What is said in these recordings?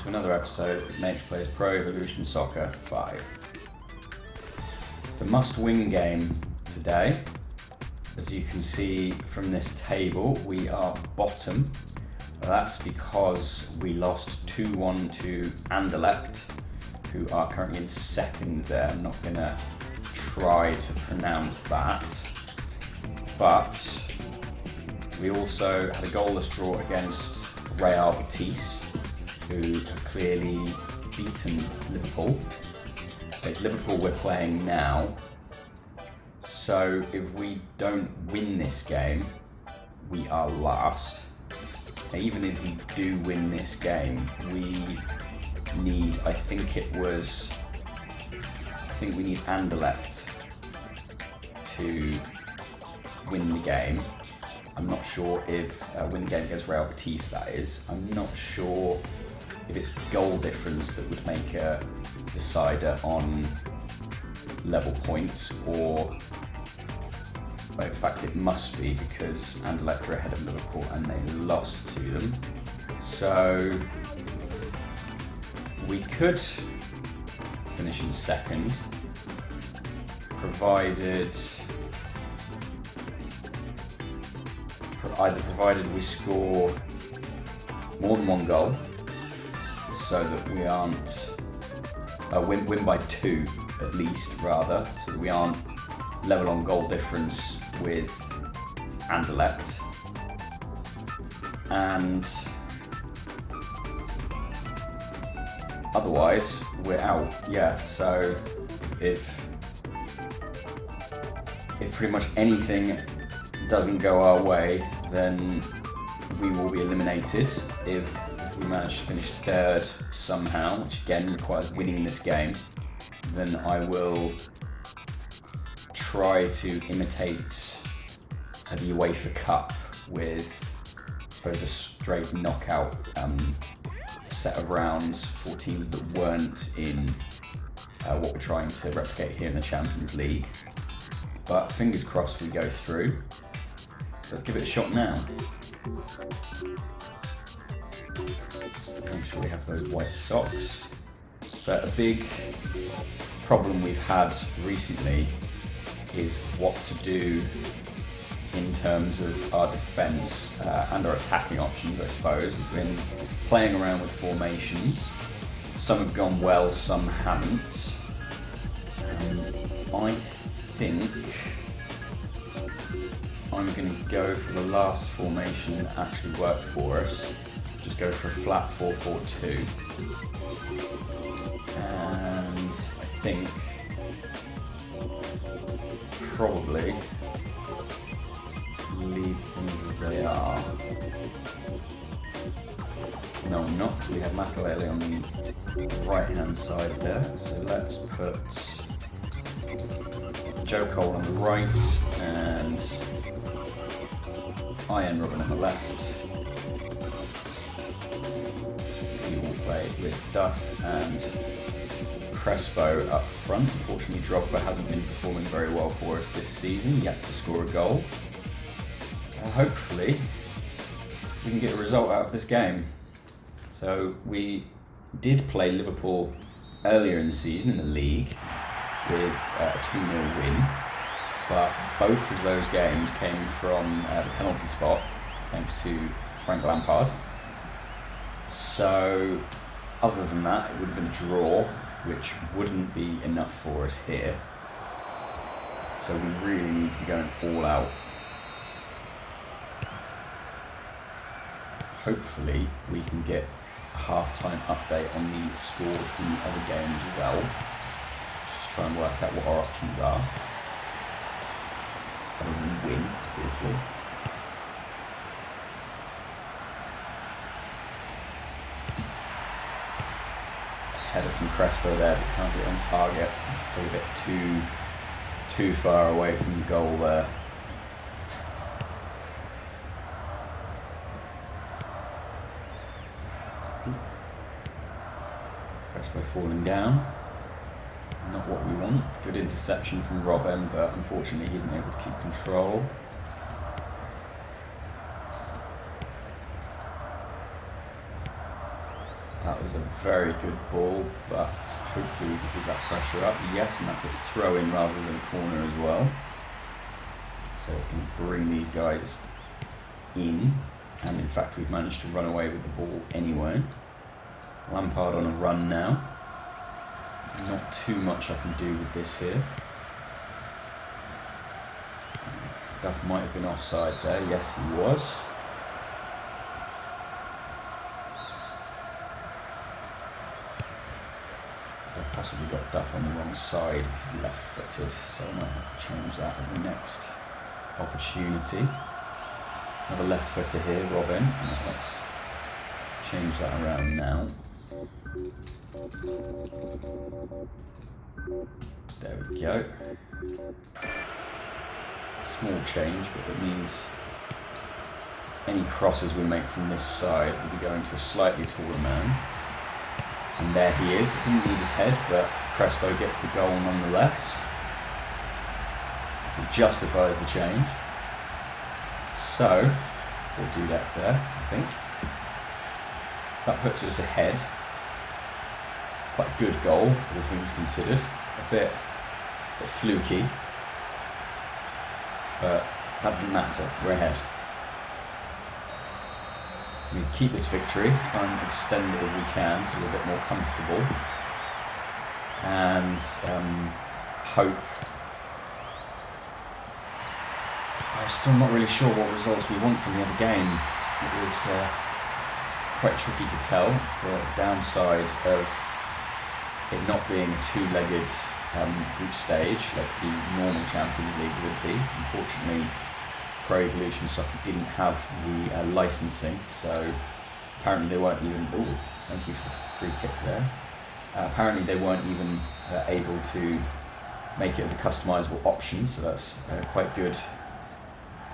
to another episode of NaitchPlays Pro Evolution Soccer 5. It's a must-win game today. As you can see from this table, we are bottom. That's because we lost 2-1 to Anderlecht, who are currently in second there. I'm not going to try to pronounce that. But we also had a goalless draw against Real Betis, who have clearly beaten Liverpool. It's Liverpool we're playing now. So if we don't win this game, we are last. Now, even if we do win this game, we need, I think we need Anderlecht to win the game. I'm not sure if win the game against Real Betis, that is. I'm not sure if it's goal difference that would make a decider on level points, or well, in fact it must be, because Anderlecht are ahead of Liverpool and they lost to them. So we could finish in second, provided we score more than one goal, so that we aren't win by 2 at least, rather, so that we aren't level on goal difference with Anderlecht. And otherwise we're out. Yeah, so if pretty much anything doesn't go our way, then we will be eliminated. If we manage to finish third somehow, which again requires winning this game, then I will try to imitate the UEFA Cup with, I suppose, a straight knockout set of rounds for teams that weren't in what we're trying to replicate here in the Champions League. But fingers crossed we go through. Let's give it a shot now. Make sure we have those white socks. So a big problem we've had recently is what to do in terms of our defence and our attacking options, I suppose. We've been playing around with formations. Some have gone well, some haven't. I think I'm going to go for the last formation that actually worked for us. Just go for a flat 4-4-2. And I think probably leave things as they are. No, I'm not. We have Makalele on the right hand side there. So let's put Joe Cole on the right and Iron Robin on the left. We will play with Duff and Crespo up front. Unfortunately, Drogba hasn't been performing very well for us this season, yet to score a goal. Hopefully, we can get a result out of this game. So we did play Liverpool earlier in the season in the league with a 2-0 win, but both of those games came from the penalty spot, thanks to Frank Lampard. So other than that, it would have been a draw, which wouldn't be enough for us here. So we really need to be going all out. Hopefully we can get a half-time update on the scores in the other game as well, just to try and work out what our options are, other than win, obviously. Header from Crespo there, but can't get on target. Probably a bit too far away from the goal there. Crespo falling down. Not what we want. Good interception from Robin, but unfortunately he isn't able to keep control. That was a very good ball, but hopefully we can keep that pressure up. Yes, and that's a throw in rather than a corner as well. So it's going to bring these guys in. And in fact, we've managed to run away with the ball anyway. Lampard on a run now. Not too much I can do with this here. Duff might have been offside there. Yes, he was. I've possibly got Duff on the wrong side if he's left-footed, so I might have to change that at the next opportunity. Another left footer here, Robin. Let's change that around now. There we go. Small change, but it means any crosses we make from this side will be going to a slightly taller man. And there he is. Didn't need his head, but Crespo gets the goal nonetheless. So it justifies the change. So, we'll do that there, I think. That puts us ahead. Quite a good goal, all things considered. A bit fluky. But that doesn't matter, we're ahead. We keep this victory, try and extend it if we can so we're a bit more comfortable. And hope. I'm still not really sure what results we want from the other game. It was quite tricky to tell. It's the downside of it not being a two-legged group stage like the normal Champions League would be. Unfortunately, Pro Evolution Soccer didn't have the licensing, so apparently they weren't even... Oh, thank you for the free kick there. Apparently they weren't even able to make it as a customizable option, so that's quite good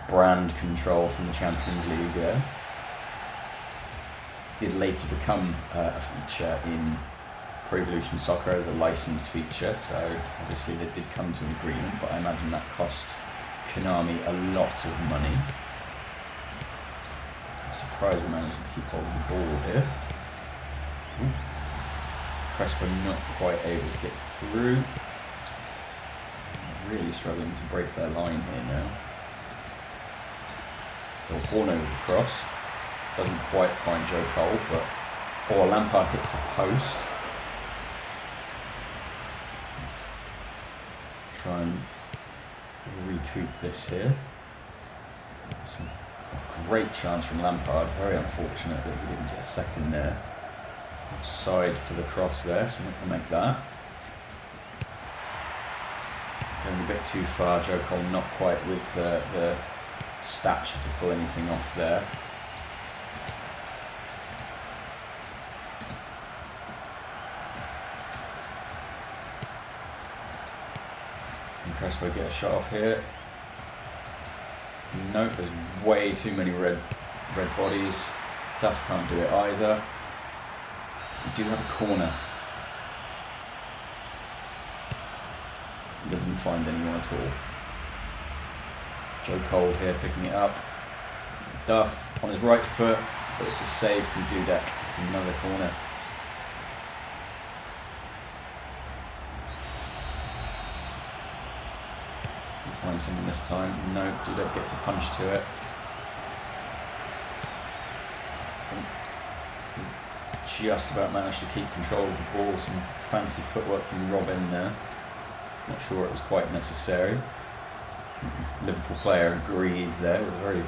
brand control from the Champions League there. Did later become a feature in Pro Evolution Soccer as a licensed feature, so obviously they did come to an agreement, but I imagine that cost Konami a lot of money. I'm surprised we managed to keep hold of the ball here. Ooh. Crespo not quite able to get through. Really struggling to break their line here now. Horno with the cross. Doesn't quite find Joe Cole, but... Oh, Lampard hits the post. Let's try and recoup this here. A great chance from Lampard. Very unfortunate that he didn't get a second there. Offside for the cross there, so we're not going to make that. Going a bit too far. Joe Cole not quite with the stature to pull anything off there. Can Crespo get a shot off here? No, there's way too many red bodies. Duff can't do it either. We do have a corner. He doesn't find anyone at all. Joe Cole here picking it up. Duff on his right foot, but it's a save from Dudek. It's another corner. We'll find someone this time. No, Dudek gets a punch to it. Just about managed to keep control of the ball. Some fancy footwork from Robin there. Not sure it was quite necessary. Liverpool player agreed there with a very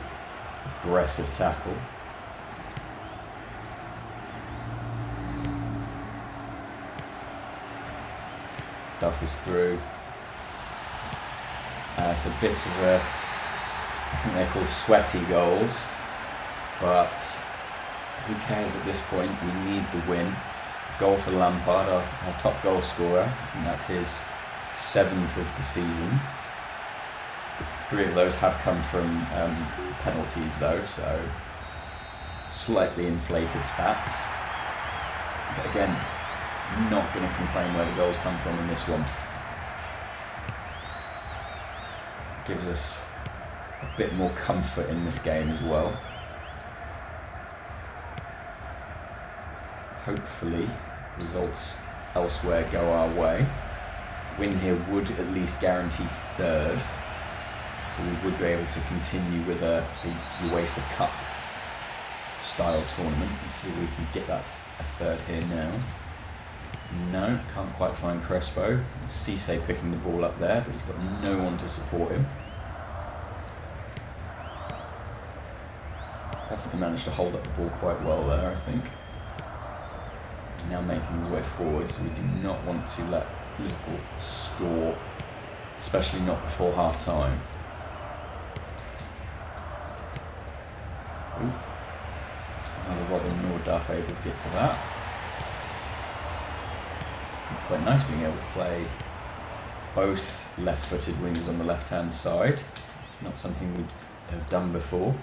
aggressive tackle. Duff is through. It's a bit of a, I think they're called sweaty goals, but who cares at this point? We need the win. It's a goal for Lampard, our top goal scorer. I think that's his 7th of the season. 3 of those have come from penalties though, so slightly inflated stats. But again, not going to complain where the goals come from in this one. Gives us a bit more comfort in this game as well. hopefully results elsewhere go our way. Win here would at least guarantee third, so we would be able to continue with a UEFA Cup style tournament. Let's see if we can get that a third here now. No, can't quite find Crespo. Cisse picking the ball up there, but he's got no one to support him. Definitely managed to hold up the ball quite well there, I think. He's now making his way forward, so we do not want to let Liverpool score, especially not before half time. Ooh. Neither Robin nor Duff able to get to that. It's quite nice being able to play both left-footed wingers on the left-hand side. It's not something we'd have done before.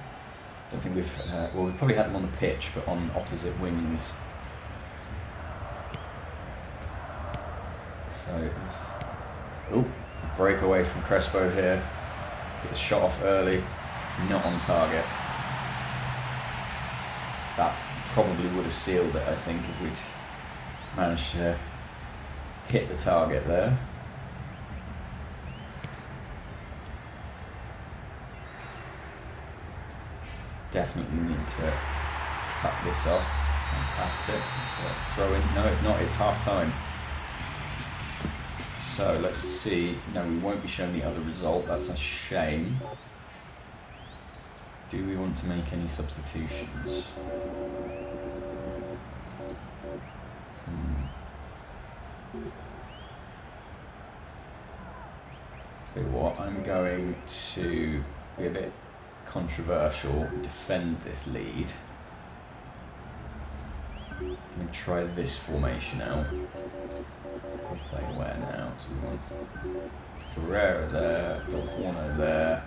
I don't think we've, well, we've probably had them on the pitch, but on opposite wings. So, break away from Crespo here. Get the shot off early. It's not on target. That probably would have sealed it, I think, if we'd managed to hit the target there. Definitely need to cut this off. Fantastic. It's a throw in. No, it's not. It's half time. So let's see. No, we won't be shown the other result. That's a shame. Do we want to make any substitutions? Tell you what, I'm going to be a bit controversial, defend this lead. I'm going to try this formation out. Who's playing where now? So we want Ferreira there, Del Horno there.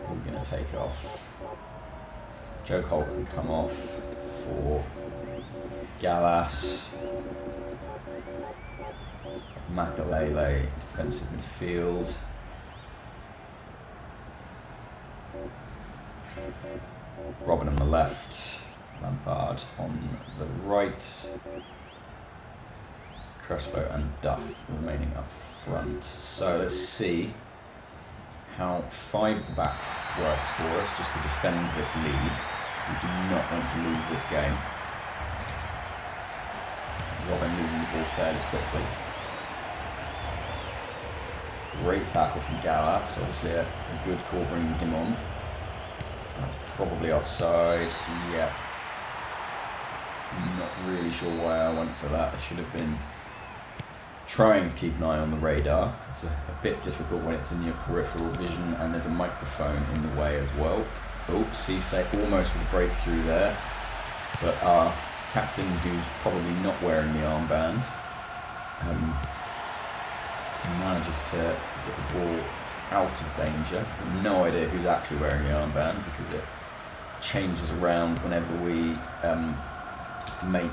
We're going to take off. Joe Cole can come off for Gallas. Makalele, defensive midfield. Robin on the left, Lampard on the right. Crespo and Duff remaining up front. So let's see how 5 at the back works for us, just to defend this lead. We do not want to lose this game. Robin losing the ball fairly quickly. Great tackle from Gallas, obviously a good call bringing him on. Probably offside, yeah. Not really sure why I went for that. I should have been trying to keep an eye on the radar. It's a bit difficult when it's in your peripheral vision and there's a microphone in the way as well. Oh, Cisse almost with a breakthrough there. But our captain, who's probably not wearing the armband, manages to get the ball out of danger. No idea who's actually wearing the armband because it changes around whenever we make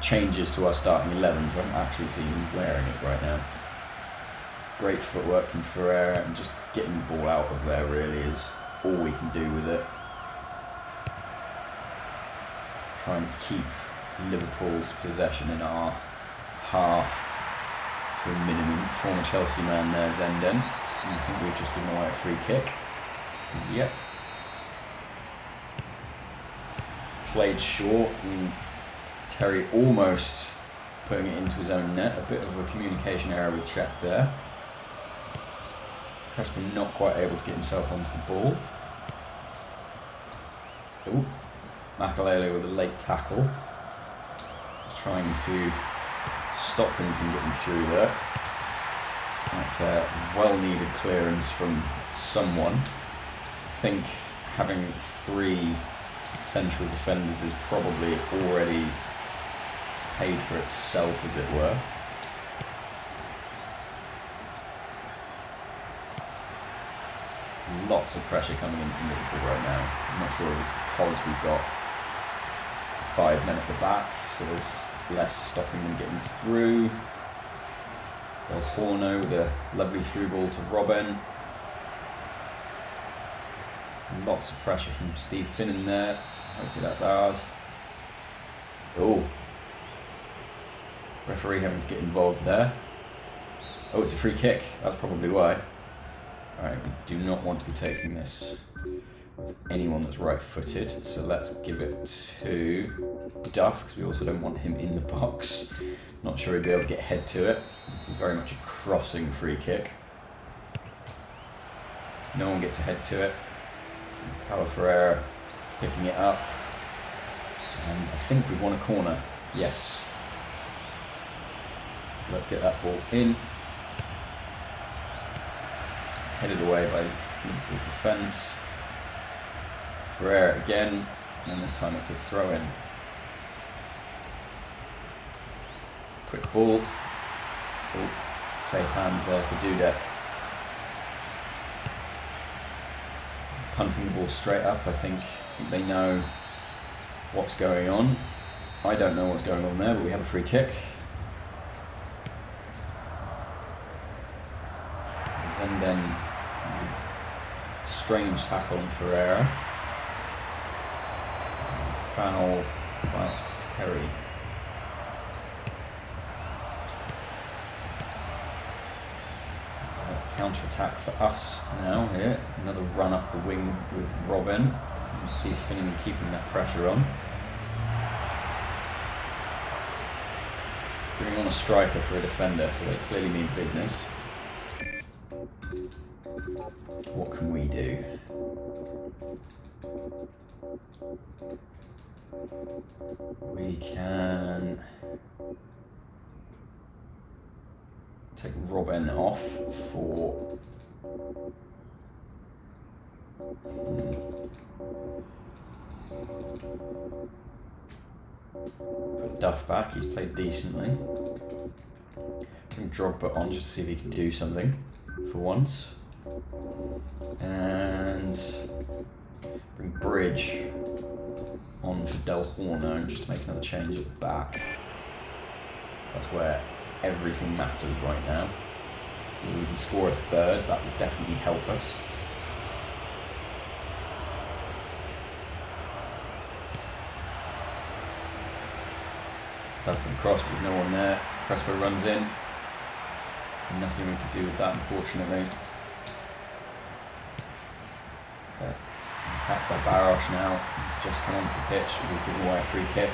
changes to our starting 11s. I haven't actually seen who's wearing it right now. Great footwork from Ferreira, and just getting the ball out of there really is all we can do with it. Try and keep Liverpool's possession in our half to a minimum. Former Chelsea man there, Zenden. I think we've just given away a free kick. Yep. Played short, and Terry almost putting it into his own net. A bit of a communication error with Czech there. Crespo not quite able to get himself onto the ball. Ooh. Makalele with a late tackle. He's trying to stop him from getting through there. That's a well-needed clearance from someone. I think having 3 central defenders is probably already paid for itself, as it were. Lots of pressure coming in from Liverpool right now. I'm not sure if it's because we've got 5 men at the back, so there's less stopping them getting through. Del Horno with a lovely through ball to Robin. Lots of pressure from Steve Finnan there. Hopefully that's ours. Oh. Referee having to get involved there. Oh, it's a free kick. That's probably why. Alright, we do not want to be taking this with anyone that's right-footed, so let's give it to Duff, because we also don't want him in the box. Not sure he'd be able to get head to it. It's very much a crossing free kick. No one gets a head to it. Paulo Ferreira picking it up. And I think we've won a corner. Yes. So let's get that ball in. Headed away by Liverpool's defence. Ferreira again, and this time it's a throw-in. Quick ball. Oh, safe hands there for Dudek. Punting the ball straight up. I think they know what's going on. I don't know what's going on there, but we have a free kick. Zenden, strange tackle on Ferreira. Foul by Terry. Counter-attack for us now here. Another run up the wing with Robin. And Steve Finning keeping that pressure on. Bringing on a striker for a defender, so they clearly mean business. What can we do? We can take Robin off for put Duff back. He's played decently. Bring Drogba on just to see if he can do something for once. And bring Bridge on for Del Horno and just make another change at the back. That's where everything matters right now. If we can score a third, that would definitely help us. Duff for the cross, but there's no one there. Crespo runs in. Nothing we could do with that, unfortunately. But attacked by Barosh now. He's just come onto the pitch. We've given away a free kick.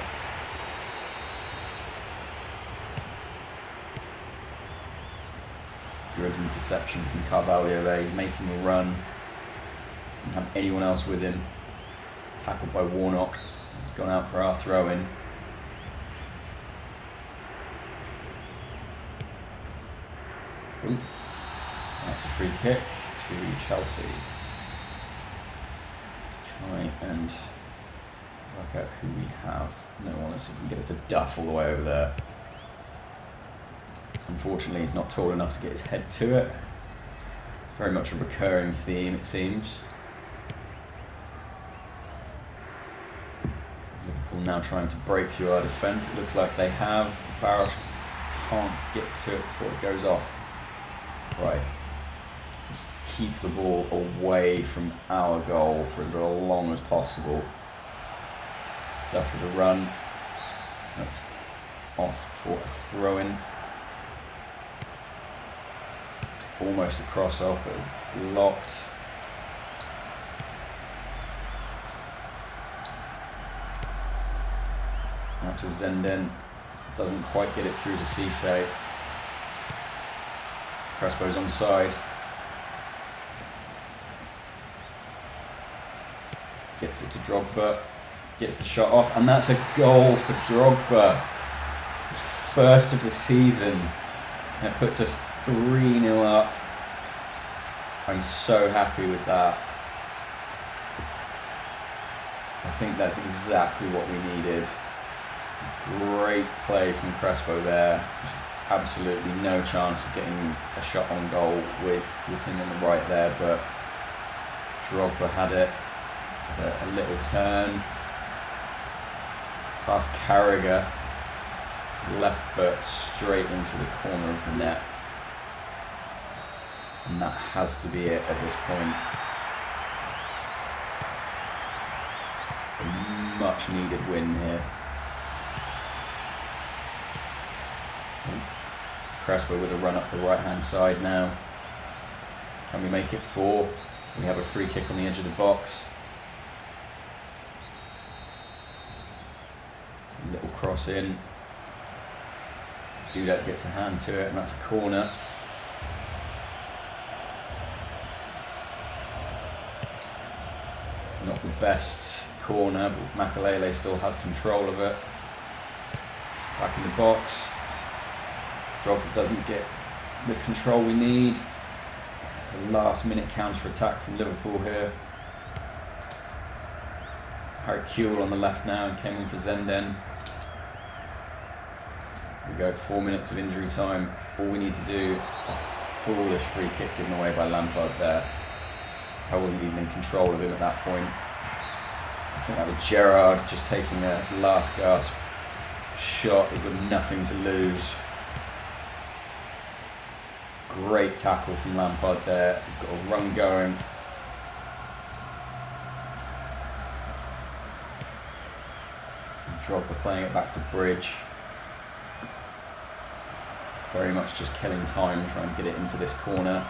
Good interception from Carvalho there. He's making a run. Didn't have anyone else with him. Tackled by Warnock. He's gone out for our throw-in. Ooh. That's a free kick to Chelsea. Try and work out who we have. No one. Let's see if we can get it to Duff all the way over there. Unfortunately, he's not tall enough to get his head to it. Very much a recurring theme, it seems. Liverpool now trying to break through our defence. It looks like they have. Barosh can't get to it before it goes off. Right. Just keep the ball away from our goal for as long as possible. Duff with a run. That's off for a throw-in. Almost a cross-off, but it's blocked. Out to Zenden. Doesn't quite get it through to Cisse. Crespo's onside. Gets it to Drogba. Gets the shot off, and that's a goal for Drogba. His first of the season. And it puts us 3-0 up. I'm so happy with that. I think that's exactly what we needed. Great play from Crespo there. Absolutely no chance of getting a shot on goal with him on the right there, but Drogba had it. A little turn. Past Carragher. Left foot straight into the corner of the net. And that has to be it at this point. It's a much needed win here. Crespo with a run up the right-hand side now. Can we make it 4? We have a free kick on the edge of the box. A little cross in. Dudek gets a hand to it, and that's a corner. Not the best corner, but Makalele still has control of it. Back in the box. Drogba doesn't get the control we need. It's a last-minute counter-attack from Liverpool here. Harry Kewell on the left now and came in for Zenden. We go 4 minutes of injury time. All we need to do, a foolish free kick given away by Lampard there. I wasn't even in control of him at that point. I think that was Gerrard just taking a last gasp shot. He's got nothing to lose. Great tackle from Lampard there. We've got a run going. Drogba playing it back to Bridge. Very much just killing time, trying to get it into this corner.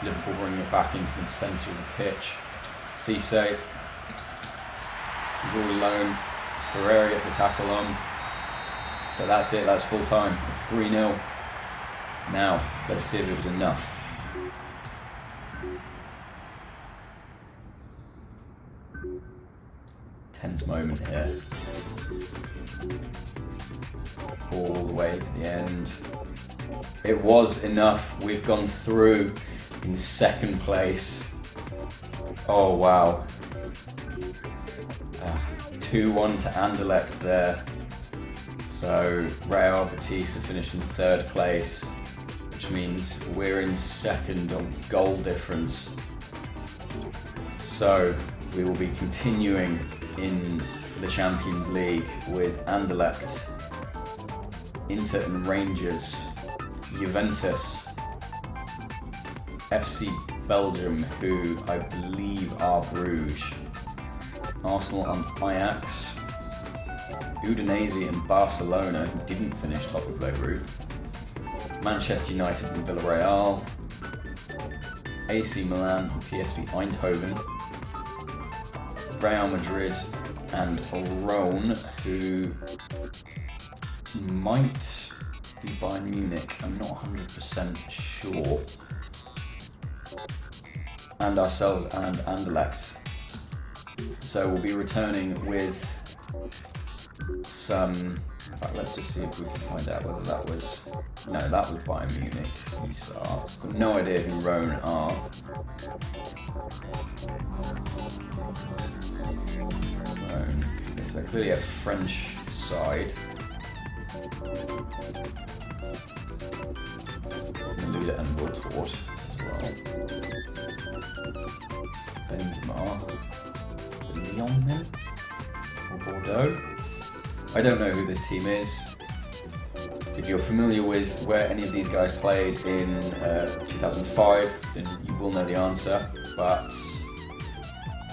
Liverpool bringing it back into the centre of the pitch. Cisse. He's all alone. Ferreira gets a tackle on. But that's it, that's full time. It's 3-0. Now, let's see if it was enough. Tense moment here. All the way to the end. It was enough. We've gone through in second place. Oh wow. 2-1 to Anderlecht there. So Real Betis have finished in third place, which means we're in second on goal difference. So we will be continuing in the Champions League with Anderlecht, Inter and Rangers, Juventus, FC Belgium, who I believe are Bruges, Arsenal and Ajax, Udinese and Barcelona, who didn't finish top of their group, Manchester United and Villarreal, AC Milan and PSV Eindhoven, Real Madrid and Rome, who might be Bayern Munich, I'm not 100% sure, and ourselves and Anderlecht. So we'll be returning with some, in fact let's just see if we can find out whether that was, no, that was Bayern Munich, I've got no idea who Rome are. Rome, so clearly a French side. Lula and Wiltord as well. Benzema. Lyon then? Or Bordeaux? I don't know who this team is. If you're familiar with where any of these guys played in 2005, then you will know the answer, but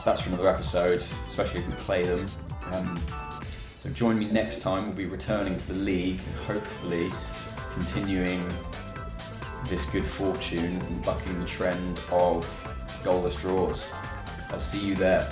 that's for another episode, especially if we play them. So join me next time. We'll be returning to the league and hopefully continuing this good fortune and bucking the trend of goalless draws. I'll see you there.